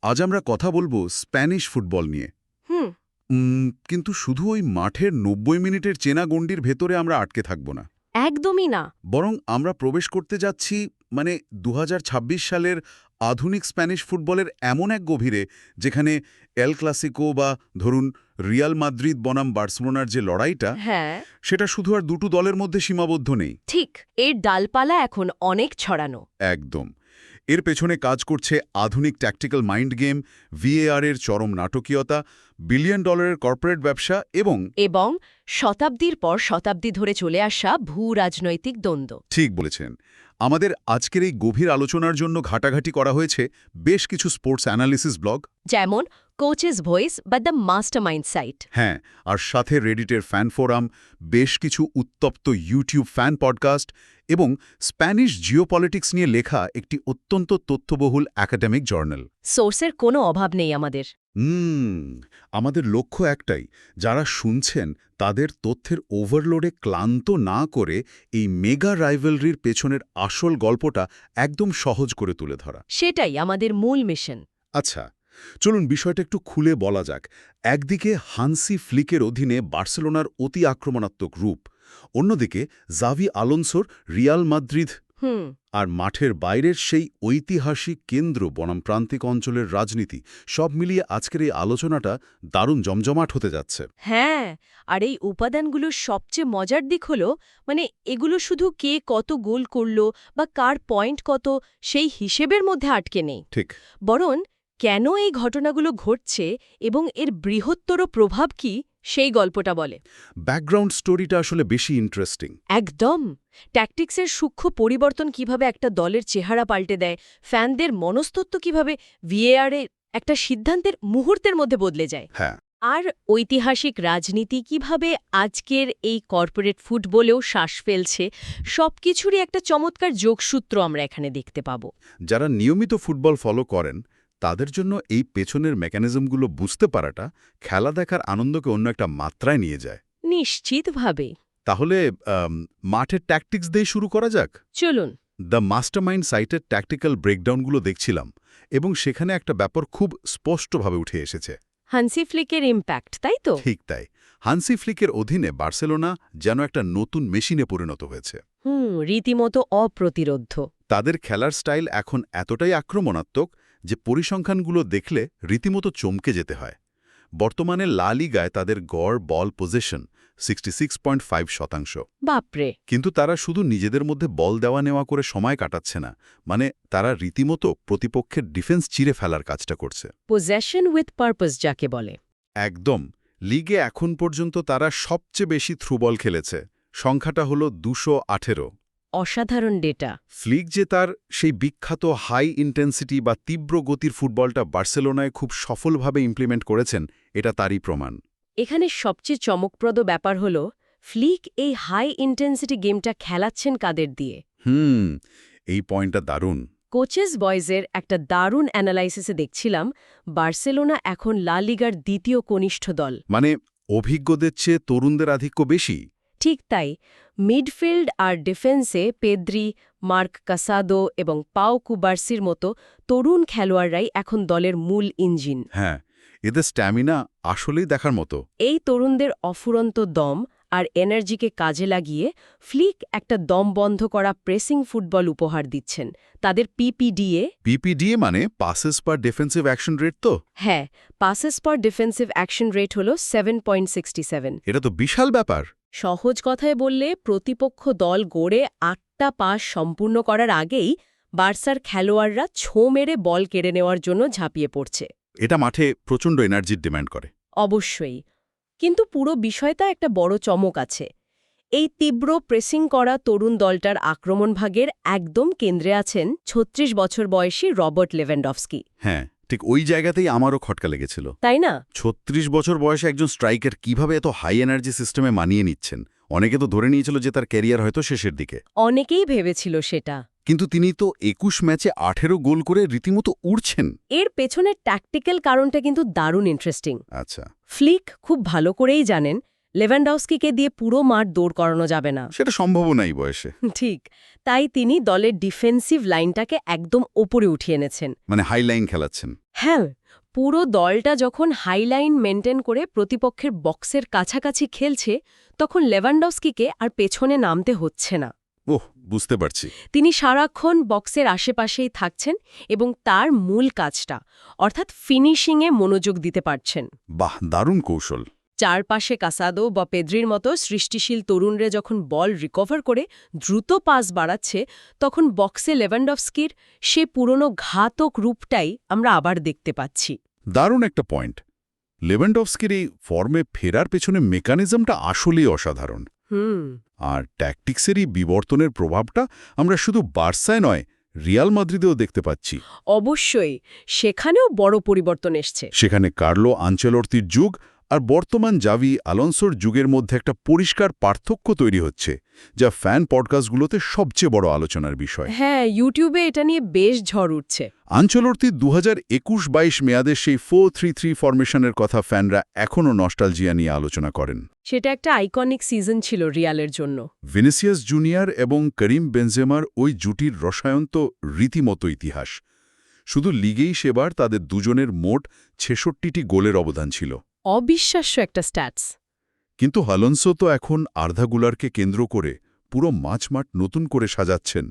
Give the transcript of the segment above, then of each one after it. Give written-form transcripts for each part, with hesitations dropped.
আজ আমরা কথা বলবো স্প্যানিশ ফুটবল নিয়ে। হুম। কিন্তু শুধু ওই মাঠের ৯০ মিনিটের চেনা গণ্ডির ভেতরে আমরা আটকে থাকব না, একদমই না। বরং আমরা প্রবেশ করতে যাচ্ছি ২০২৬ সালের আধুনিক স্প্যানিশ ফুটবলের এমন এক গভীরে, যেখানে এল ক্লাসিকো বা ধরুন রিয়াল মাদ্রিদ বনাম বার্সেলোনার যে লড়াইটা, হ্যাঁ, সেটা শুধু আর দুটো দলের মধ্যে সীমাবদ্ধ নেই। ঠিক। এর ডালপালা এখন অনেক ছড়ানো। একদম। এর পেছনে কাজ করছে আধুনিক ট্যাকটিক্যাল মাইন্ড গেম, ভিএআর এর চরম নাটকীয়তা, বিলিয়ন ডলারের কর্পোরেট ব্যবসা এবং এবং শতাব্দীর পর শতাব্দী ধরে চলে আসা ভূ-রাজনৈতিক দ্বন্দ্ব। ঠিক বলেছেন। আমাদের আজকের এই গভীর আলোচনার জন্য ঘাটাঘাটি করা হয়েছে বেশ কিছু স্পোর্টস অ্যানালিসিস ব্লগ। যেমন কোচেস ভয়েস বা দ্য মাস্টারমাইন্ড সাইট। হ্যাঁ, আর সাথে রেডিটের ফ্যান ফোরাম, বেশ কিছু উত্তপ্ত ইউটিউব ফ্যান পডকাস্ট এবং স্প্যানিশ জিওপলিটিক্স নিয়ে লেখা একটি অত্যন্ত তথ্যবহুল একাডেমিক জার্নাল। সোর্সের কোনো অভাব নেই আমাদের। আমাদের লক্ষ্য একটাই, যারা শুনছেন তাদের তথ্যের ওভারলোডে ক্লান্ত না করে এই মেগা রাইভালরির পেছনের আসল গল্পটা একদম সহজ করে তুলে ধরা। সেটাই আমাদের মূল মিশন। আচ্ছা, চলুন বিষয়টা একটু খুলে বলা যাক। একদিকে হান্সি ফ্লিকের অধীনে বার্সেলোনার অতি আক্রমণাত্মক রূপ, অন্যদিকে জাভি আলোনসোর রিয়াল মাদ্রিদ, আর মাঠের বাইরের সেই ঐতিহাসিক কেন্দ্র বনাম প্রান্তিক অঞ্চলের রাজনীতি, সব মিলিয়ে আজকের এই আলোচনাটা দারুণ জমজমাট হতে যাচ্ছে। হ্যাঁ, আর এই উপাদানগুলোর সবচেয়ে মজার দিক হলো, এগুলো শুধু কে কত গোল করল বা কার পয়েন্ট কত সেই হিসেবের মধ্যে আটকে নেই, ঠিক। বরং কেন এই ঘটনাগুলো ঘটছে এবং এর বৃহত্তর প্রভাব কি সেই গল্পটা বলে। ব্যাকগ্রাউন্ড স্টোরিটা আসলে বেশি ইন্টারেস্টিং। একদম। ট্যাকটিক্সের সূক্ষ্ম পরিবর্তন কিভাবে একটা দলের চেহারা পাল্টে দেয়, ফ্যানদের মনস্তত্ত্ব কিভাবে ভিএআরে একটা সিদ্ধান্তের মুহূর্তের মধ্যে বদলে যায়, হ্যাঁ, আর ঐতিহাসিক রাজনীতি কিভাবে আজকের এই কর্পোরেট ফুটবলেও শ্বাস ফেলছে, সবকিছুরই একটা চমৎকার যোগসূত্র আমরা এখানে দেখতে পাব। যারা নিয়মিত ফুটবল ফলো করেন তাদের জন্য এই পেছনের মেকানিজমগুলো বুঝতে পারাটা খেলা দেখার আনন্দকে অন্য একটা মাত্রায় নিয়ে যায়। নিশ্চিতভাবে। তাহলে মাঠের ট্যাকটিক্স দিয়ে শুরু করা যাক। চলুন। দ্য মাস্টারমাইন্ড সাইটের ট্যাকটিক্যাল ব্রেকডাউনগুলো দেখছিলাম এবং সেখানে একটা ব্যাপার খুব স্পষ্টভাবে উঠে এসেছে। হান্সি ফ্লিকের ইম্প্যাক্ট, তাই তো? ঠিক তাই। হান্সি ফ্লিকের অধীনে বার্সেলোনা যেন একটা নতুন মেশিনে পরিণত হয়েছে। রীতিমতো অপ্রতিরোধ্য। তাদের খেলার স্টাইল এখন এতটাই আক্রমণাত্মক যে পরিসংখ্যানগুলো দেখলে রীতিমতো চমকে যেতে হয়। বর্তমানে লা লিগায় তাদের গড় বল পজেশন 66.5%। বাপরে। কিন্তু তারা শুধু নিজেদের মধ্যে বল দেওয়া নেওয়া করে সময় কাটাচ্ছে না, তারা রীতিমতো প্রতিপক্ষের ডিফেন্স চিরে ফেলার কাজটা করছে। পজেশন উইথ পারপাস যাকে বলে। একদম। লিগে এখন পর্যন্ত তারা সবচেয়ে বেশি থ্রুবল খেলেছে, সংখ্যাটা হল 218। অসাধারণ ডেটা। ফ্লিক যে তার সেই বিখ্যাত হাই ইন্টেন্সিটি বা তীব্র গতির ফুটবলটা বার্সেলোনায় খুব সফলভাবে ইমপ্লিমেন্ট করেছেন, এটা তারই প্রমাণ। এখানে সবচেয়ে চমকপ্রদ ব্যাপার হল, ফ্লিক এই হাই ইন্টেন্সিটি গেমটা খেলাচ্ছেন কাদের দিয়ে। এই পয়েন্টটা দারুণ। কোচেস বয়েজের একটা দারুণ অ্যানালাইসিসে দেখছিলাম, বার্সেলোনা এখন লা লিগার দ্বিতীয় কনিষ্ঠ দল। অভিজ্ঞদের চেয়ে তরুণদের আধিক্য বেশি। ঠিক তাই। মিডফিল্ড আর ডিফেন্সে পেদ্রি, মার্ক কাসাদো এবং পাও কুবার্সির মতো তরুণ খেলোয়াড়রাই এখন দলের মূল ইঞ্জিন। হ্যাঁ, এদের স্ট্যামিনা আসলেই দেখার মতো। এই তরুণদের অফুরন্ত দম আর এনার্জিকে কাজে লাগিয়ে ফ্লিক একটা দম বন্ধ করা প্রেসিং ফুটবল উপহার দিচ্ছেন। তাদের পিপিডিএ মানে পাসেস পার ডিফেন্সিভ অ্যাকশন রেট তো? হ্যাঁ, পাসেস পার ডিফেন্সিভ অ্যাকশন রেট হল 7.67। এটা তো বিশাল ব্যাপার। সহজ কথায় বললে, প্রতিপক্ষ দল গড়ে 8টা পাস সম্পূর্ণ করার আগেই বার্সার খেলোয়াড়রা ছোঁ মেরে বল কেড়ে নেওয়ার জন্য ঝাঁপিয়ে পড়ছে। এটা মাঠে প্রচণ্ড এনার্জির ডিমান্ড করে। অবশ্যই। কিন্তু পুরো বিষয়টা একটা বড় চমক আছে। এই তীব্র প্রেসিং করা তরুণ দলটার আক্রমণভাগের একদম কেন্দ্রে আছেন 36 বছর বয়সী রবার্ট লেভেন্ডফস্কি। হ্যাঁ, ঠিক ওই জায়গাতেই আমারও খটকা লেগেছিল। তাই না? 36 বছর বয়সে একজন স্ট্রাইকার কিভাবে এত হাই এনার্জি সিস্টেমে মানিয়ে নিচ্ছেন? অনেকে তো ধরে নিয়েছিল যে তার ক্যারিয়ার হয়তো শেষের দিকে। অনেকেই ভেবেছিল সেটা। কিন্তু তিনি তো 21 ম্যাচে 18 গোল করে রীতিমতো উড়ছেন। এর পেছনের ট্যাকটিক্যাল কারণটা কিন্তু দারুণ ইন্টারেস্টিং। আচ্ছা। ফ্লিক খুব ভালো করেই জানেন লেভানডস্কিকে দিয়ে পুরো মাঠ দৌড় করানো যাবে না। সেটা সম্ভবও নাই বয়সে। ঠিক, তাই তিনি দলের ডিফেন্সিভ লাইনটাকে একদম ওপরে উঠিয়ে এনেছেন। মানে হাই লাইন খেলাচ্ছেন। হ্যাঁ, পুরো দলটা যখন হাইলাইন মেনটেন করে প্রতিপক্ষের বক্সের কাছাকাছি খেলছে, তখন লেভানডস্কিকে আর পেছনে নামতে হচ্ছে না। ওহ, বুঝতে পারছি। তিনি সারাক্ষণ বক্সের আশেপাশেই থাকছেন এবং তার মূল কাজটা অর্থাৎ ফিনিশিংয়ে মনোযোগ দিতে পারছেন। বাহ, দারুণ কৌশল। চারপাশে কাসাদো বা পেদ্রির মতো সৃষ্টিশীল তরুণরা যখন বল রিকভার করে দ্রুত পাস বাড়াচ্ছে, তখন বক্সে লেভানডস্কির সে পুরনো ঘাতক রূপটাই আমরা আবার দেখতে পাচ্ছি। দারুণ একটা পয়েন্ট। লেভানডস্কির এই ফর্মে ফেরার পেছনে মেকানিজমটা আসলেই অসাধারণ। আর ট্যাকটিক্সের এই বিবর্তনের প্রভাবটা আমরা শুধু বার্সায় নয়, রিয়াল মাদ্রিদেও দেখতে পাচ্ছি। অবশ্যই, সেখানেও বড় পরিবর্তন এসছে। সেখানে কার্লো আনচেলত্তির যুগ আর বর্তমান জাভি আলোনসোর যুগের মধ্যে একটা পরিষ্কার পার্থক্য তৈরি হচ্ছে, যা ফ্যান পডকাস্টগুলোতে সবচেয়ে বড় আলোচনার বিষয়। হ্যাঁ, ইউটিউবে এটা নিয়ে বেশ ঝড় উঠছে। আনচেলত্তি 2021-22 মেয়াদের সেই 4-3-3 ফরমেশনের কথা ফ্যানরা এখনও নস্টালজিয়া নিয়ে আলোচনা করেন। সেটা একটা আইকনিক সিজন ছিল রিয়ালের জন্য। ভিনিসিয়াস জুনিয়র এবং করিম বেনজেমার ওই জুটির রসায়ন তো রীতিমতো ইতিহাস। শুধু লিগেই সেবার তাদের দুজনের মোট 66টি গোলের অবদান ছিল। অবিশ্বাস্য একটা স্ট্যাটস। কিন্তু আলোনসো তো এখন আর্ধা গুলারকে কেন্দ্র করে পুরো মাঠ নতুন করে সাজাচ্ছেন।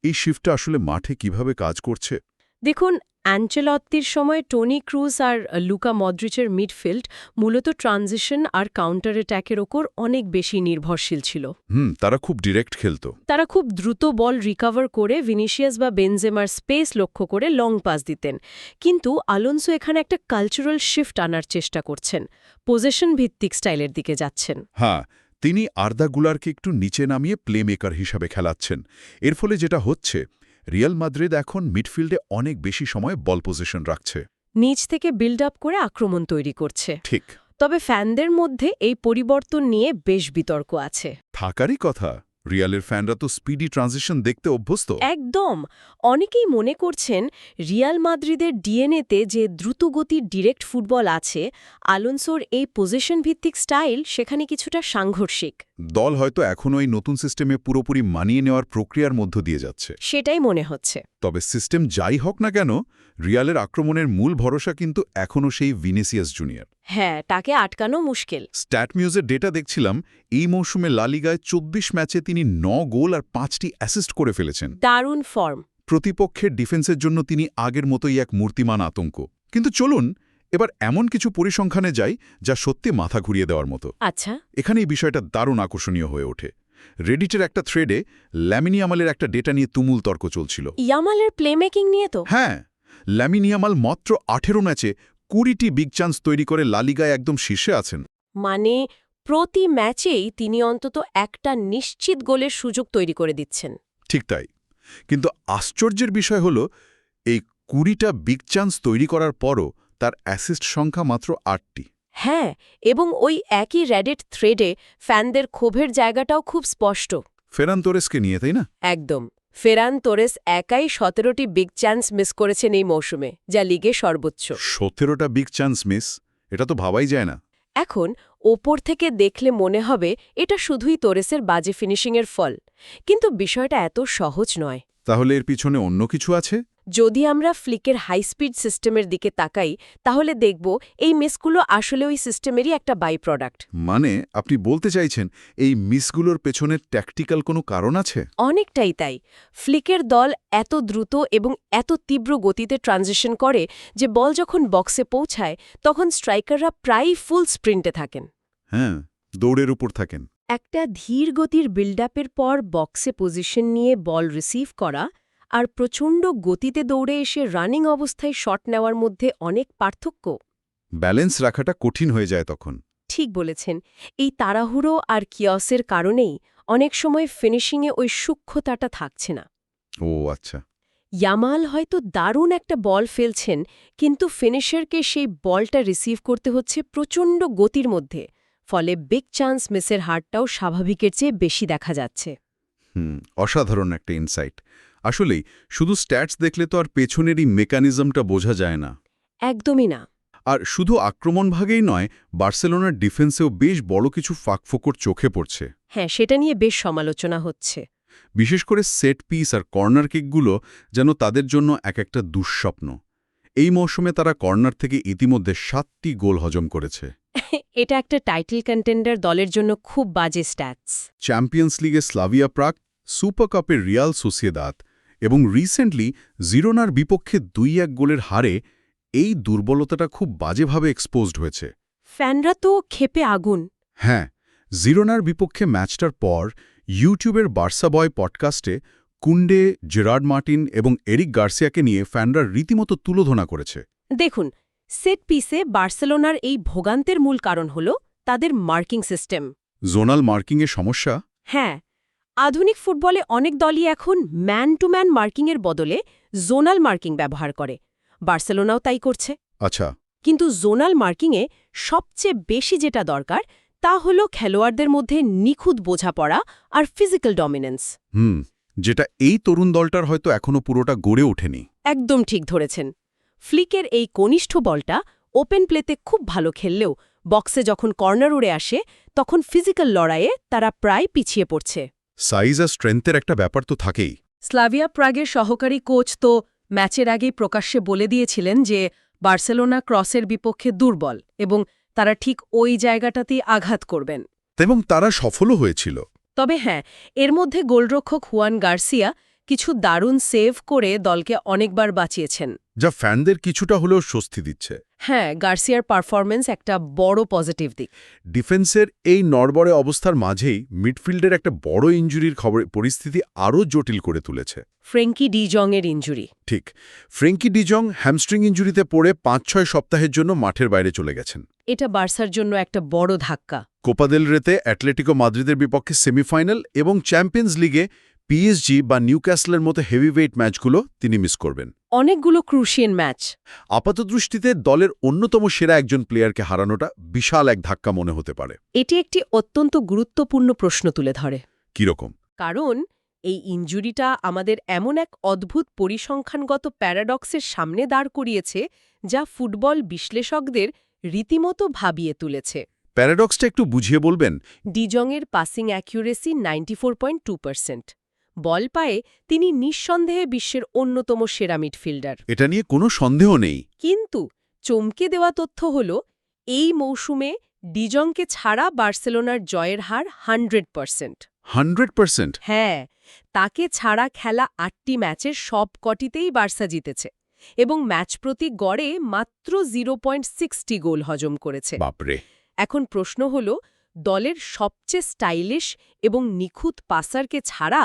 এই শিফটটা আসলে মাঠে কিভাবে কাজ করছে? দেখুন, অ্যাঞ্চেলত্তির সময় টনি ক্রুজ আর লুকা মদ্রিচের মিডফিল্ড মূলত ট্রানজিশন আর কাউন্টার অ্যাট্যাকের ওপর অনেক বেশি নির্ভরশীল ছিল। তারা খুব ডিরেক্ট খেলত। তারা খুব দ্রুত বল রিকভার করে ভিনিসিয়াস বা বেনজেমার স্পেস লক্ষ্য করে লং পাস দিতেন। কিন্তু আলোনসো এখানে একটা কালচারাল শিফট আনার চেষ্টা করছেন, পজেশন ভিত্তিক স্টাইলের দিকে যাচ্ছেন। হ্যাঁ, তিনি আর্ধা গুলারকে একটু নিচে নামিয়ে প্লেমেকার হিসাবে খেলাচ্ছেন। এর ফলে যেটা হচ্ছে, রিয়াল মাদ্রিদ এখন মিডফিল্ডে অনেক বেশি সময় বল পজিশন রাখছে, নিচ থেকে বিল্ড আপ করে আক্রমণ তৈরি করছে। ঠিক। তবে ফ্যানদের মধ্যে এই পরিবর্তন নিয়ে বেশ বিতর্ক আছে। থাকারই কথা, রিয়ালের ফ্যানরা তো স্পিডি ট্রানজিশন দেখতে অভ্যস্ত। একদম। অনেকেই মনে করছেন রিয়াল মাদ্রিদের ডিএনএতে যে দ্রুতগতির ডিরেক্ট ফুটবল আছে, আলোনসোর এই পজিশন ভিত্তিক স্টাইল সেখানে কিছুটা সাংঘর্ষিক। দল হয়তো এখনও এই নতুন সিস্টেমে পুরোপুরি মানিয়ে নেওয়ার প্রক্রিয়ার মধ্য দিয়ে যাচ্ছে। সেটাই মনে হচ্ছে। তবে সিস্টেম যাই হোক না কেন, রিয়ালের আক্রমণের মূল ভরসা কিন্তু এখনও সেই ভিনিসিয়াস জুনিয়র। হ্যাঁ, তাকে আটকানো মুশকিল। স্ট্যাট মিউজের ডেটা দেখছিলাম, এই মৌসুমে লা লিগায় 24 ম্যাচে তিনি 9 গোল আর 5টি অ্যাসিস্ট করে ফেলেছেন। দারুণ ফর্ম। প্রতিপক্ষের ডিফেন্সের জন্য তিনি আগের মতোই এক মূর্তিমান আতঙ্ক। কিন্তু চলুন এবার এমন কিছু পরিসংখ্যানে যাই যা সত্যি মাথা ঘুরিয়ে দেওয়ার মতো। আচ্ছা, এখানে এই বিষয়টা দারুণ আকর্ষণীয় হয়ে ওঠে। রেডিটের একটা থ্রেডে ল্যামিন ইয়ামালের একটা ডেটা নিয়ে তুমুল তর্ক চলছিল। ইয়ামালের প্লেমেকিং নিয়ে তো? হ্যাঁ, ল্যামিন ইয়ামাল মাত্র 18 ম্যাচে 20টি বিগ চান্স তৈরি করে লা লিগায় একদম শীর্ষে আছেন। মানে প্রতি ম্যাচেই তিনি অন্তত একটা নিশ্চিত গোলের সুযোগ তৈরি করে দিচ্ছেন। ঠিক তাই। কিন্তু আশ্চর্যের বিষয় হল, এই 20টা বিগ চান্স তৈরি করার পরও তার অ্যাসিস্ট সংখ্যা মাত্র 8টি। হ্যাঁ, এবং ওই একই রেডিট থ্রেডে ফ্যানদের ক্ষোভের জায়গাটাও খুব স্পষ্ট। ফেরান তোরেসকে নিয়ে, তাই না? একদম। ফেরান তোরেস একাই 17টি বিগ চান্স মিস করেছেন এই মৌসুমে, যা লিগে সর্বোচ্চ। 17টা বিগ চান্স মিস, এটা তো ভাবাই যায় না। এখন ওপর থেকে দেখলে মনে হবে এটা শুধুই তোরেসের বাজে ফিনিশিংয়ের ফল, কিন্তু বিষয়টা এত সহজ নয়। তাহলে এর পিছনে অন্য কিছু আছে? যদি আমরা ফ্লিকের হাই স্পিড সিস্টেমের দিকে তাকাই, তাহলে দেখব এই মিসগুলো আসলে ওই সিস্টেমেরই একটা বাই প্রোডাক্ট। মানে আপনি বলতে চাইছেন এই মিসগুলোর পেছনে ট্যাকটিক্যাল কোনো কারণ আছে? অনেকটাই তাই। ফ্লিকের দল এত দ্রুত এবং এত তীব্র গতিতে ট্রানজিশন করে যে বল যখন বক্সে পৌঁছায় তখন স্ট্রাইকাররা প্রায়ই ফুল স্প্রিন্টে থাকেন। হ্যাঁ, দৌড়ের উপর থাকেন। একটা ধীর গতির বিল্ড আপের পর বক্সে পজিশন নিয়ে বল রিসিভ করা আর প্রচণ্ড গতিতে দৌড়ে এসে রানিং অবস্থায় শট নেওয়ার মধ্যে অনেক পার্থক্য। ব্যালেন্স রাখাটা কঠিন হয়ে যায় তখন। ঠিক বলেছেন। এই তাড়াহুড়ো আর কিয়সের কারণেই অনেক সময় ফিনিশিংয়ে ওই সূক্ষ্মতাটা থাকছে না। ও আচ্ছা। ইয়ামাল হয়তো দারুণ একটা বল ফেলছেন, কিন্তু ফিনিশারকে সেই বলটা রিসিভ করতে হচ্ছে প্রচণ্ড গতির মধ্যে, ফলে বিগ চান্স মিসের হারটাও স্বাভাবিকের চেয়ে বেশি দেখা যাচ্ছে। অসাধারণ একটা ইনসাইট। আসলেই শুধু স্ট্যাটস দেখলে তো আর পেছনেরই মেকানিজমটা বোঝা যায় না। একদমই না। আর শুধু আক্রমণ ভাগেই নয়, বার্সেলোনার ডিফেন্সেও বেশ বড় কিছু ফাঁকফোকর চোখে পড়ছে। হ্যাঁ, সেটা নিয়ে বেশ সমালোচনা হচ্ছে। বিশেষ করে সেট পিস আর কর্নার কিকগুলো যেন তাদের জন্য একটা দুঃস্বপ্ন। এই মৌসুমে তারা কর্নার থেকে ইতিমধ্যে 7টি গোল হজম করেছে। এটা একটা টাইটেল কন্টেন্ডার দলের জন্য খুব বাজে স্ট্যাটস। চ্যাম্পিয়ন্স লিগে স্লাভিয়া প্রাগ, সুপার কাপে রিয়াল সোসিয়েদাদ এবং রিসেন্টলি জিরোনার বিপক্ষে 2-1 গোলের হারে এই দুর্বলতাটা খুব বাজেভাবে এক্সপোজড হয়েছে। ফ্যানরা তো ক্ষেপে আগুন। হ্যাঁ, জিরোনার বিপক্ষে ম্যাচটার পর ইউটিউবের বার্সা বয় পডকাস্টে কুন্ডে, জেরার্ড মার্টিন এবং এরিক গার্সিয়াকে নিয়ে ফ্যানরা রীতিমতো তুলোধনা করেছে। দেখুন, সেট পিসে বার্সেলোনার এই ভোগান্তের মূল কারণ হল তাদের মার্কিং সিস্টেম। জোনাল মার্কিংয়ের সমস্যা? হ্যাঁ, আধুনিক ফুটবলে অনেক দলই এখন ম্যান টু ম্যান মার্কিংয়ের বদলে জোনাল মার্কিং ব্যবহার করে। বার্সেলোনাও তাই করছে। আচ্ছা। কিন্তু জোনাল মার্কিংয়ে সবচেয়ে বেশি যেটা দরকার তা হল খেলোয়াড়দের মধ্যে নিখুঁত বোঝাপড়া আর ফিজিক্যাল ডমিনেন্স। যেটা এই তরুণ দলটার হয়তো এখনো পুরোটা গড়ে ওঠেনি। একদম ঠিক ধরেছেন। ফ্লিকের এই কনিষ্ঠ বলটা ওপেন প্লেতে খুব ভালো খেললেও বক্সে যখন কর্নার উড়ে আসে তখন ফিজিক্যাল লড়াইয়ে তারা প্রায় পিছিয়ে পড়ছে। সাইজ আর স্ট্রেংথের একটা ব্যাপার তো থাকেই। স্লাভিয়া প্রাগের সহকারী কোচ তো ম্যাচের আগেই প্রকাশ্যে বলে দিয়েছিলেন যে বার্সেলোনা ক্রসের বিপক্ষে দুর্বল এবং তারা ঠিক ওই জায়গাটাতেই আঘাত করবেন। এবং তারা সফলও হয়েছিল। তবে হ্যাঁ, এর মধ্যে গোলরক্ষক হুয়ান গার্সিয়া কিছু দারুণ সেভ করে দলকে অনেকবার বাঁচিয়েছেন, যা ফ্যানদের কিছুটা হলেও স্বস্তি দিচ্ছে। হ্যাঁ, গার্সিয়ার পারফরম্যান্স একটা বড় পজিটিভ দিক। ডিফেন্সের এই নড়বড়ে অবস্থার মাঝেই মিডফিল্ডের একটা বড় ইনজুরির পরিস্থিতি আরও জটিল করে তুলেছে। ফ্রেঙ্কি ডি জংয়ের ইনজুরি। ঠিক, ফ্রেঙ্কি ডিজং হ্যামস্ট্রিং ইনজুরিতে পড়ে 5-6 সপ্তাহের জন্য মাঠের বাইরে চলে গেছেন। এটা বার্সার জন্য একটা বড় ধাক্কা। কোপা দেল রেতে অ্যাটলেটিকো মাদ্রিদের বিপক্ষে সেমিফাইনাল এবং চ্যাম্পিয়ন্স লিগে পিএসজি বা নিউক্যাসলের মতো হেভিওয়েট ম্যাচগুলো তিনি মিস করবেন। অনেকগুলো ক্রুশিয়াল ম্যাচ। আপাতদৃষ্টিতে দলের অন্যতম সেরা একজন প্লেয়ারকে হারানোটা বিশাল এক ধাক্কা মনে হতে পারে। এটি একটি অত্যন্ত গুরুত্বপূর্ণ প্রশ্ন তুলে ধরে। কিরকম? কারণ এই ইনজুরিটা আমাদের এমন এক অদ্ভুত পরিসংখ্যানগত প্যারাডক্সের সামনে দাঁড় করিয়েছে যা ফুটবল বিশ্লেষকদের রীতিমতো ভাবিয়ে তুলেছে। প্যারাডক্সটা একটু বুঝিয়ে বলবেন? ডিজংয়ের পাসিং অ্যাকিউরেসি 94.2%। বল পায়ে তিনি নিঃসন্দেহে বিশ্বের অন্যতম সেরা মিডফিল্ডার। এটা নিয়ে কোনো সন্দেহ নেই। কিন্তু চমকে দেওয়া তথ্য হল এই মৌসুমে ডিজংকে ছাড়া বার্সেলোনার জয়ের হার 100%। 100%? হ্যাঁ, তাকে ছাড়া খেলা 8টি ম্যাচের সব কটিতেই বার্সা জিতেছে এবং ম্যাচ প্রতি গড়ে মাত্র 0.60 গোল হজম করেছে। বাপরে! এখন প্রশ্ন হল, দলের সবচেয়ে স্টাইলিশ এবং নিখুঁত পাসারকে ছাড়া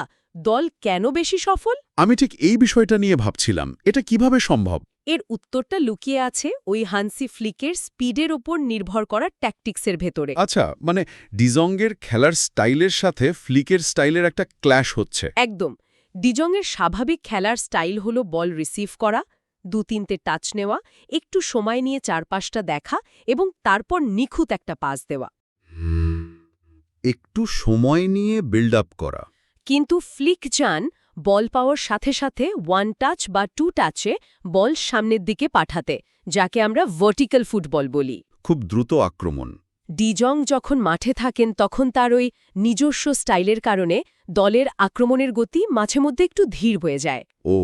দল কেন বেশি সফল? আমি ঠিক এই বিষয়টা নিয়ে ভাবছিলাম, এটা কিভাবে সম্ভব? এর উত্তরটা লুকিয়ে আছে ওই হান্সি ফ্লিকের স্পিডের ওপর নির্ভর করা ট্যাকটিক্সের ভেতরে। আচ্ছা, মানে ডিজংয়ের খেলার স্টাইলের সাথে ফ্লিকের স্টাইলের একটা ক্ল্যাশ হচ্ছে। একদম। ডিজংয়ের স্বাভাবিক খেলার স্টাইল হল বল রিসিভ করা, 2-3টে টাচ নেওয়া, একটু সময় নিয়ে চারপাশটা দেখা এবং তারপর নিখুঁত একটা পাস দেওয়া। একটু সময় নিয়ে বিল্ড আপ করা। কিন্তু ফ্লিক চান বল পাওয়ার সাথে সাথে 1 টাচ বা 2 টাচে বল সামনের দিকে পাঠাতে, যাকে আমরা ভার্টিক্যাল ফুটবল বলি। খুব দ্রুত আক্রমণ। ডিজং যখন মাঠে থাকেন তখন তার ওই নিজস্ব স্টাইলের কারণে দলের আক্রমণের গতি মাঝে মধ্যে একটু ধীর হয়ে যায়। ও,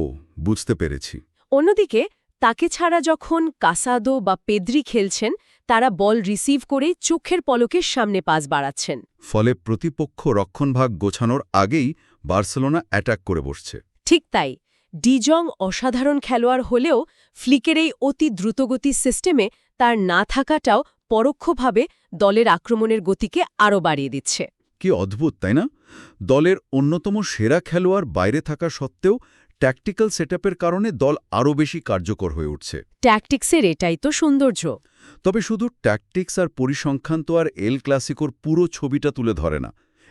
বুঝতে পেরেছি। অন্যদিকে তাকে ছাড়া যখন কাসাদো বা পেদ্রি খেলছেন, তারা বল রিসিভ করে চোখের পলকের সামনে পাস বাড়াচ্ছেন। ফলে প্রতিপক্ষ রক্ষণভাগ গোছানোর আগেই বার্সেলোনা অ্যাটাক করে বসছে। ঠিক তাই, ডিজং অসাধারণ খেলোয়াড় হলেও ফ্লিকের এই অতি দ্রুতগতির সিস্টেমে তার না থাকাটাও পরোক্ষভাবে দলের আক্রমণের গতিকে আরও বাড়িয়ে দিচ্ছে। কি অদ্ভুত, তাই না? দলের অন্যতম সেরা খেলোয়াড় বাইরে থাকা সত্ত্বেও ট্যাকটিক্যাল সেটআপের কারণে দল আরও বেশি কার্যকর হয়ে উঠছে। ট্যাকটিক্সের এটাই তো সৌন্দর্য। তবে শুধু ট্যাকটিক্স আর পরিসংখ্যান তো আর এল ক্লাসিকোর পুরো ছবিটা তুলে ধরে না।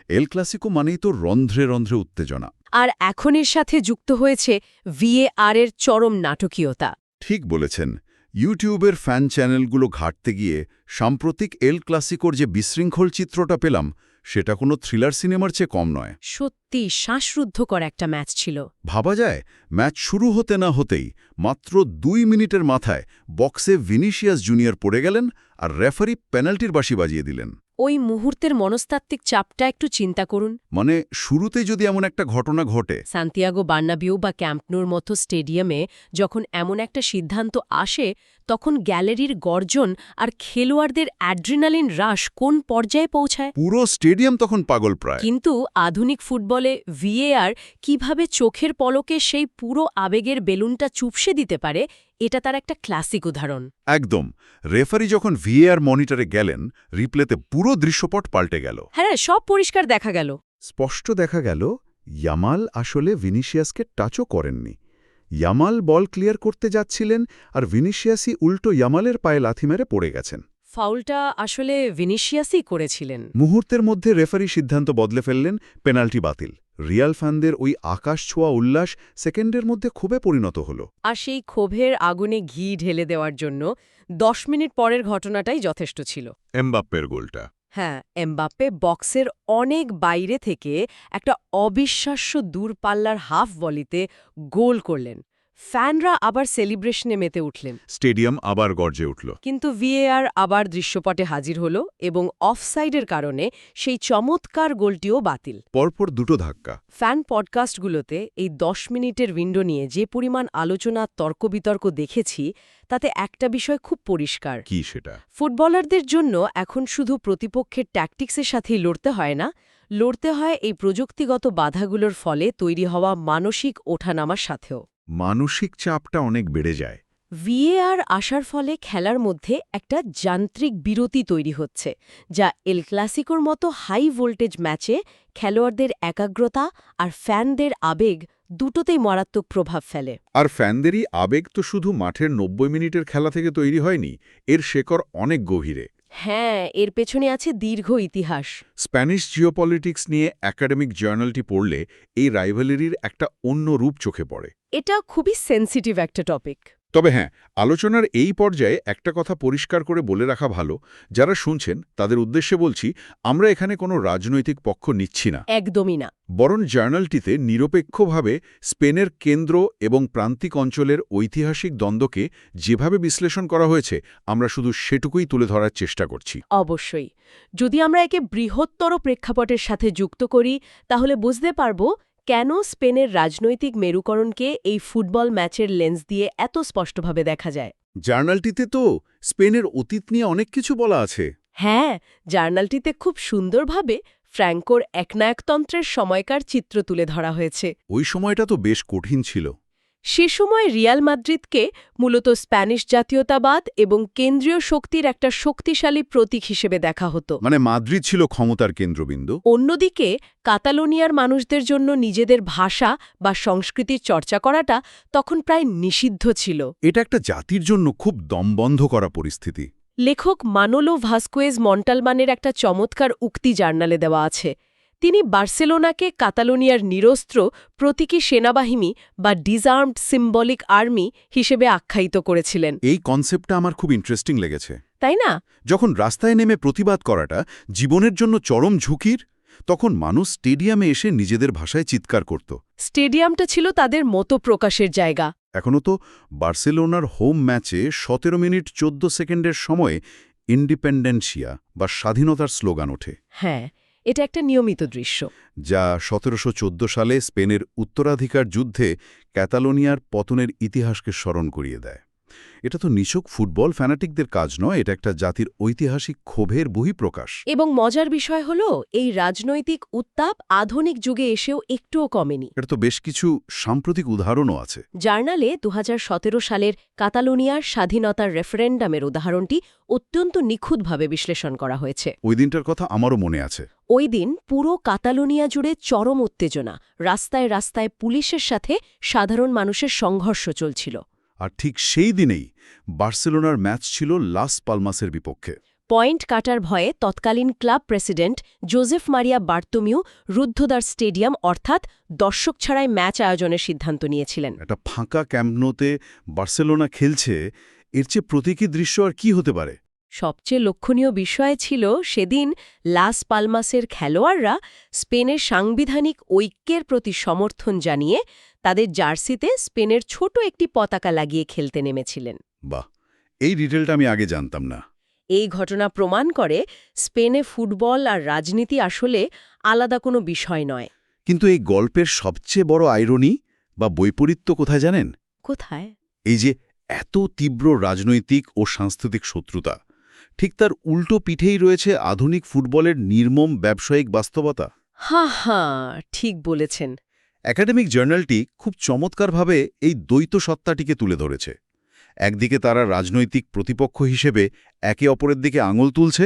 এল ক্লাসিকো মানেই তো রন্ধ্রে রন্ধ্রে উত্তেজনা। আর এখন এর সাথে যুক্ত হয়েছে VAR এর চরম নাটকীয়তা। ঠিক বলেছেন। ইউটিউবের ফ্যান চ্যানেলগুলো ঘাঁটতে গিয়ে সাম্প্রতিক এল ক্লাসিকোর যে বিশৃঙ্খল চিত্রটা পেলাম, সেটা কোনো থ্রিলার সিনেমার চেয়ে কম নয়। সত্যি শ্বাসরুদ্ধকর একটা ম্যাচ ছিল। ভাবা যায় ম্যাচ শুরু হতে না হতেই মাত্র 2 মিনিটের মাথায় বক্সে ভিনিসিয়াস জুনিয়র পড়ে গেলেন আর রেফারি পেনাল্টির বাঁশি বাজিয়ে দিলেন। ওই মুহূর্তের মনস্তাত্ত্বিক চাপটা একটু চিন্তা করুন। মানে শুরুতেই যদি এমন একটা ঘটনা ঘটে। সান্তিয়াগো বার্নাবিউ বা ক্যাম্পনুর মতো স্টেডিয়ামে যখন এমন একটা সিদ্ধান্ত আসে, তখন গ্যালারির গর্জন আর খেলোয়াড়দের অ্যাড্রিনালিন রাশ কোন পর্যায়ে পৌঁছায়। পুরো স্টেডিয়াম তখন পাগল প্রায়। কিন্তু আধুনিক ফুটবলে ভিএআর কিভাবে চোখের পলকে সেই পুরো আবেগের বেলুনটা চুপসে দিতে পারে, এটা তার একটা ক্লাসিক উদাহরণ। একদম। রেফারি যখন ভিএআর মনিটরে গেলেন, রিপ্লেতে পুরো দৃশ্যপট পাল্টে গেল। হ্যাঁ, সব পরিষ্কার দেখা গেল। স্পষ্ট দেখা গেল ইয়ামাল আসলে ভিনিসিয়াসকে টাচও করেননি। ইয়ামাল বল ক্লিয়ার করতে যাচ্ছিলেন আর ভিনিসিয়াসই উল্টো ইয়ামালের পায়ে লাথি মেরে পড়ে গেছেন। ফাউলটা আসলে ভিনিসিয়াসই করেছিলেন। মুহূর্তের মধ্যে রেফারি সিদ্ধান্ত বদলে ফেললেন, পেনাল্টি বাতিল। রিয়াল ফ্যানদের ওই আকাশ ছোঁয়া উল্লাস সেকেন্ডের মধ্যে ক্ষোভে পরিণত হল। আর সেই ক্ষোভের আগুনে ঘি ঢেলে দেওয়ার জন্য 10 মিনিট পরের ঘটনাটাই যথেষ্ট ছিল। এমবাপ্পের গোলটা। হ্যাঁ, এমবাপ্পে বক্সের অনেক বাইরে থেকে একটা অবিশ্বাস্য দূরপাল্লার হাফ ভলিতে গোল করলেন। ফ্যানরা আবার সেলিব্রেশনে মেতে উঠলেন। স্টেডিয়াম আবার গর্জে উঠল। কিন্তু ভিএআর আবার দৃশ্যপটে হাজির হল এবং অফসাইডের কারণে সেই চমৎকার গোলটিও বাতিল। পরপর দুটো ধাক্কা। ফ্যান পডকাস্টগুলোতে এই 10 মিনিটের উইন্ডো নিয়ে যে পরিমাণ আলোচনা তর্ক-বিতর্ক দেখেছি, তাতে একটা বিষয় খুব পরিষ্কার। কি সেটা? ফুটবলারদের জন্য এখন শুধু প্রতিপক্ষের ট্যাকটিক্সের সাথেই লড়তে হয় না, লড়তে হয় এই প্রযুক্তিগত বাধাগুলোর ফলে তৈরি হওয়া মানসিক ওঠানামার সাথেও। মানসিক চাপটা অনেক বেড়ে যায়। ভিএআর আসার ফলে খেলার মধ্যে একটা যান্ত্রিক বিরতি তৈরি হচ্ছে, যা এল ক্লাসিকোর মতো হাই ভোল্টেজ ম্যাচে খেলোয়াড়দের একাগ্রতা আর ফ্যানদের আবেগ দুটোতেই মারাত্মক প্রভাব ফেলে। আর ফ্যানদেরই আবেগ তো শুধু মাঠের 90 মিনিটের খেলা থেকে তৈরি হয়নি, এর শেকড় অনেক গভীরে। হ্যাঁ, এর পেছনে আছে দীর্ঘ ইতিহাস। স্প্যানিশ জিওপলিটিক্স নিয়ে একাডেমিক জার্নালটি পড়লে এই রাইভালারির একটা অন্য রূপ চোখে পড়ে। এটা খুবই সেন্সিটিভ একটা টপিক। তবে হ্যাঁ, আলোচনার এই পর্যায়ে একটা কথা পরিষ্কার করে বলে রাখা ভালো, যারা শুনছেন তাদের উদ্দেশ্যে বলছি, আমরা এখানে কোনো রাজনৈতিক পক্ষ নিচ্ছি না। একদমই না। বরং জার্নালটিতে নিরপেক্ষভাবে স্পেনের কেন্দ্র এবং প্রান্তিক অঞ্চলের ঐতিহাসিক দ্বন্দ্বকে যেভাবে বিশ্লেষণ করা হয়েছে, আমরা শুধু সেটুকুই তুলে ধরার চেষ্টা করছি। অবশ্যই। যদি আমরা একে বৃহত্তর প্রেক্ষাপটের সাথে যুক্ত করি, তাহলে বুঝতে পারব কেন স্পেনের রাজনৈতিক মেরুকরণকে এই ফুটবল ম্যাচের লেন্স দিয়ে এত স্পষ্টভাবে দেখা যায়। জার্নালটিতে তো স্পেনের অতীত নিয়ে অনেক কিছু বলা আছে। হ্যাঁ, জার্নালটিতে খুব সুন্দরভাবে ফ্র্যাঙ্কোর একনায়কতন্ত্রের সময়কার চিত্র তুলে ধরা হয়েছে। ওই সময়টা তো বেশ কঠিন ছিল। সে সময় রিয়াল মাদ্রিদকে মূলত স্প্যানিশ জাতীয়তাবাদ এবং কেন্দ্রীয় শক্তির একটা শক্তিশালী প্রতীক হিসেবে দেখা হতো। মানে মাদ্রিদ ছিল ক্ষমতার কেন্দ্রবিন্দু। অন্যদিকে কাতালোনিয়ার মানুষদের জন্য নিজেদের ভাষা বা সংস্কৃতির চর্চা করাটা তখন প্রায় নিষিদ্ধ ছিল। এটা একটা জাতির জন্য খুব দমবন্ধ করা পরিস্থিতি। লেখক মানোলো ভাস্কুয়েজ মন্টালমানের একটা চমৎকার উক্তি জার্নালে দেওয়া আছে। তিনি বার্সেলোনাকে কাতালোনিয়ার নিরস্ত্র প্রতীকী সেনাবাহিনী বা ডিসআর্মড সিম্বলিক আর্মি হিসেবে আখ্যায়িত করেছিলেন। এই কনসেপ্টটা আমার খুব ইন্টারেস্টিং লেগেছে। তাই না? যখন রাস্তায় নেমে প্রতিবাদ করাটা জীবনের জন্য চরম ঝুঁকির, তখন মানুষ স্টেডিয়ামে এসে নিজেদের ভাষায় চিৎকার করত। স্টেডিয়ামটা ছিল তাদের মতো প্রকাশের জায়গা। এখনও তো বার্সেলোনার হোম ম্যাচে 17 মিনিট 14 সেকেন্ডের সময়ে ইন্ডিপেন্ডেন্সিয়া বা স্বাধীনতার স্লোগান ওঠে। হ্যাঁ, এটা একটা নিয়মিত দৃশ্য, যা 1714 সালে স্পেনের উত্তরাধিকার যুদ্ধে ক্যাতালোনিয়ার পতনের ইতিহাসকে স্মরণ করিয়ে দেয়। এটা তো নিছক ফুটবল ফ্যানাটিকদের কাজ নয়, এটা একটা জাতির ঐতিহাসিক ক্ষোভের বহিঃপ্রকাশ। এবং মজার বিষয় হল, এই রাজনৈতিক উত্তাপ আধুনিক যুগে এসেও একটুও কমেনি। এটা তো বেশ কিছু সাম্প্রতিক উদাহরণও আছে। জার্নালে 2017 সালের কাতালোনিয়ার স্বাধীনতার রেফারেন্ডামের উদাহরণটি অত্যন্ত নিখুঁতভাবে বিশ্লেষণ করা হয়েছে। ওই দিনটার কথা আমারও মনে আছে। ওই দিন পুরো কাতালোনিয়া জুড়ে চরম উত্তেজনা, রাস্তায় রাস্তায় পুলিশের সাথে সাধারণ মানুষের সংঘর্ষ চলছিল। আর ঠিক সেই দিনেই বার্সেলোনার ম্যাচ ছিল লাস পালমাসের বিপক্ষে। পয়েন্ট কাটার ভয়ে তৎকালীন club president Josep Maria Bartomeu রুদ্ধদ্বার স্টেডিয়াম অর্থাৎ দর্শক ছাড়াই ম্যাচ আয়োজনের সিদ্ধান্ত নিয়েছিলেন। একটা ফাঁকা ক্যাম্প নোতে বার্সেলোনা খেলছে, এর চেয়ে প্রতীকী দৃশ্য আর কি হতে পারে? সবচেয়ে লক্ষণীয় বিষয় ছিল সেদিন লাস পালমাসের খেলোয়াড়রা স্পেনের সাংবিধানিক ঐক্যের প্রতি সমর্থন জানিয়ে তাদের জার্সিতে স্পেনের ছোট একটি পতাকা লাগিয়ে খেলতে নেমেছিলেন। বাহ, এই ডিটেলটা আমি আগে জানতাম না। এই ঘটনা প্রমাণ করে স্পেনে ফুটবল আর রাজনীতি আসলে আলাদা কোনো বিষয় নয়। কিন্তু এই গল্পের সবচেয়ে বড় আইরনি বা বৈপরীত্য কোথায় জানেন? কোথায়? এই যে এত তীব্র রাজনৈতিক ও সাংস্কৃতিক শত্রুতা, ঠিক তার উল্টো পিঠেই রয়েছে আধুনিক ফুটবলের নির্মম ব্যবসায়িক বাস্তবতা। হা, ঠিক বলেছেন। একাডেমিক জার্নালটি খুব চমৎকারভাবে এই দ্বৈত সত্তাটিকে তুলে ধরেছে। একদিকে তারা রাজনৈতিক প্রতিপক্ষ হিসেবে একে অপরের দিকে আঙুল তুলছে,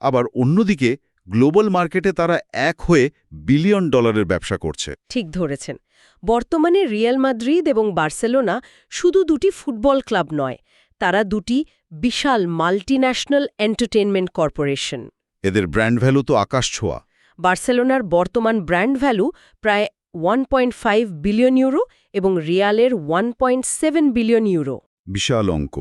আবার অন্যদিকে গ্লোবাল মার্কেটে তারা এক হয়ে বিলিয়ন ডলারের ব্যবসা করছে। ঠিক ধরেছেন। বর্তমানে রিয়াল মাদ্রিদ এবং বার্সেলোনা শুধু দুটি ফুটবল ক্লাব নয়, তারা দুটি বিশাল মাল্টিন্যাশনাল এন্টারটেইনমেন্ট কর্পোরেশন। এদের ব্র্যান্ড ভ্যালু তো আকাশ ছোঁয়া। বার্সেলোনার বর্তমান ব্র্যান্ড ভ্যালু প্রায় 1.5 বিলিয়ন ইউরো এবং রিয়ালের 1.7 বিলিয়ন ইউরো। বিশাল অঙ্ক।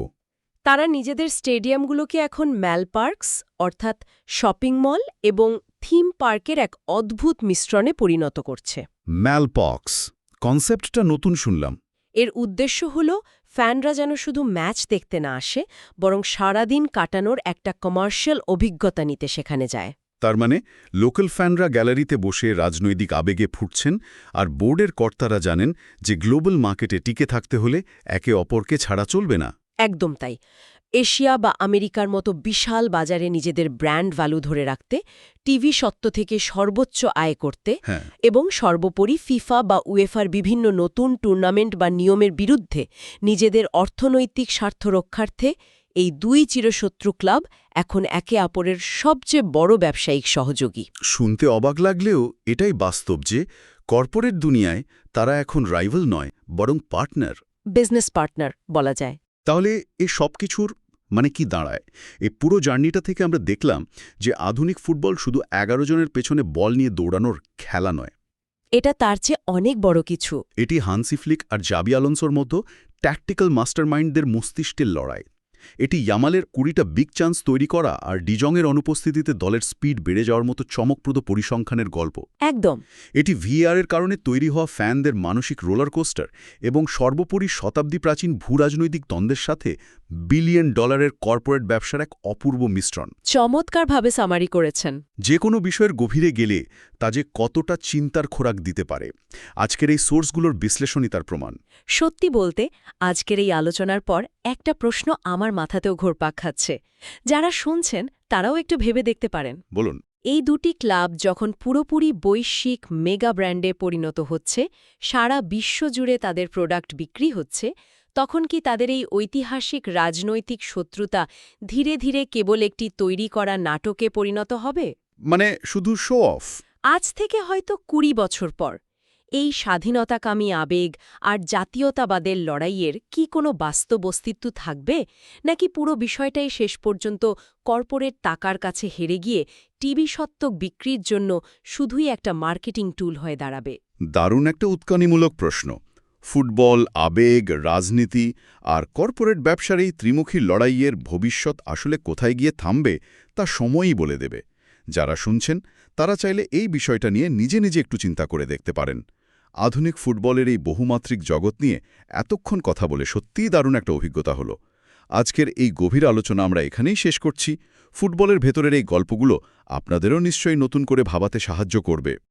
তারা নিজেদের স্টেডিয়ামগুলোকে এখন ম্যাল পার্কস অর্থাৎ শপিং মল এবং থিম পার্কের এক অদ্ভুত মিশ্রণে পরিণত করছে। ম্যালপক্স কনসেপ্টটা নতুন শুনলাম। এর উদ্দেশ্য হল ফ্যানরা যেন শুধু ম্যাচ দেখতে না আসে, বরং সারাদিন কাটানোর একটা কমার্শিয়াল অভিজ্ঞতা নিতে সেখানে যায়। তার মানে লোকাল ফ্যানরা গ্যালারিতে বসে রাজনৈতিক আবেগে ফুটছেন, আর বোর্ডের কর্তারা জানেন যে গ্লোবাল মার্কেটে টিকে থাকতে হলে একে অপরকে ছাড়া চলবে না। একদম তাই। এশিয়া বা আমেরিকার মতো বিশাল বাজারে নিজেদের ব্র্যান্ড ভ্যালু ধরে রাখতে, টিভি স্বত্ব থেকে সর্বোচ্চ আয় করতে এবং সর্বোপরি ফিফা বা উয়েফার বিভিন্ন নতুন টুর্নামেন্ট বা নিয়মের বিরুদ্ধে নিজেদের অর্থনৈতিক স্বার্থ রক্ষার্থে এই দুই চিরশত্রু ক্লাব এখন একে অপরের সবচেয়ে বড় ব্যবসায়িক সহযোগী। শুনতে অবাক লাগলেও এটাই বাস্তব যে কর্পোরেট দুনিয়ায় তারা এখন রাইভাল নয়, বরং পার্টনার, বিজনেস পার্টনার বলা যায়। তাহলে এ সব কিছুর মানে কি দাঁড়ায়? এই পুরো জার্নিটা থেকে আমরা দেখলাম যে আধুনিক ফুটবল শুধু 11 জনের পেছনে বল নিয়ে দৌড়ানোর খেলা নয়। এটা তার চেয়ে অনেক বড় কিছু। এটি হান্সি ফ্লিক আর জাবি আলোনসোর মতো ট্যাকটিক্যাল মাস্টারমাইন্ডদের মস্তিষ্কের লড়াই। এটি ইয়ামালের 20টা বিগ চান্স তৈরি করা আর ডিজংয়ের অনুপস্থিতিতে দলের স্পিড বেড়ে যাওয়ার মতো চমকপ্রদ পরিসংখ্যানের গল্প। একদম। এটি ভিএআরের কারণে তৈরি হওয়া ফ্যানদের মানসিক রোলার কোস্টার এবং সর্বোপরি শতাব্দী প্রাচীন ভূরাজনৈতিক দ্বন্দ্বের সাথে বিলিয়ন ডলারের কর্পোরেট ব্যবসার এক অপূর্ব মিশ্রণ। চমৎকারভাবে সামারি করেছেন। যে কোনো বিষয়ের গভীরে গেলে তা যে কতটা চিন্তার খোরাক দিতে পারে, আজকের এই সোর্সগুলোর বিশ্লেষণই তার প্রমাণ। সত্যি বলতে আজকের এই আলোচনার পর একটা প্রশ্ন আমার মাথাতেও ঘুরপাক খাচ্ছে। যারা শুনছেন তারাও একটু ভেবে দেখতে পারেন। বলুন। এই দুটি ক্লাব যখন পুরোপুরি বৈশ্বিক মেগা ব্র্যান্ডে পরিণত হচ্ছে, সারা বিশ্বজুড়ে তাদের প্রোডাক্ট বিক্রি হচ্ছে, তখন কি তাদের এই ঐতিহাসিক রাজনৈতিক শত্রুতা ধীরে ধীরে কেবল একটি তৈরি করা নাটকে পরিণত হবে? মানে শুধু শো অফ? আজ থেকে হয়তো 20 বছর পর এই স্বাধীনতাকামী আবেগ আর জাতীয়তাবাদের লড়াইয়ের কি কোনো বাস্তব অস্তিত্ব থাকবে, নাকি পুরো বিষয়টাই শেষ পর্যন্ত কর্পোরেট টাকার কাছে হেরে গিয়ে টিভি স্বত্বক বিক্রির জন্য শুধুই একটা মার্কেটিং টুল হয়ে দাঁড়াবে? দারুণ একটা উৎকানিমূলক প্রশ্ন। ফুটবল, আবেগ, রাজনীতি আর কর্পোরেট ব্যবসার এই ত্রিমুখী লড়াইয়ের ভবিষ্যৎ আসলে কোথায় গিয়ে থামবে তা সময়ই বলে দেবে। যারা শুনছেন তারা চাইলে এই বিষয়টা নিয়ে নিজে নিজে একটু চিন্তা করে দেখতে পারেন। আধুনিক ফুটবলের এই বহুমাত্রিক জগৎ নিয়ে এতক্ষণ কথা বলে সত্যিই দারুণ একটা অভিজ্ঞতা হলো। আজকের এই গভীর আলোচনা আমরা এখানেই শেষ করছি। ফুটবলের ভেতরের এই গল্পগুলো আপনাদেরও নিশ্চয়ই নতুন করে ভাবাতে সাহায্য করবে।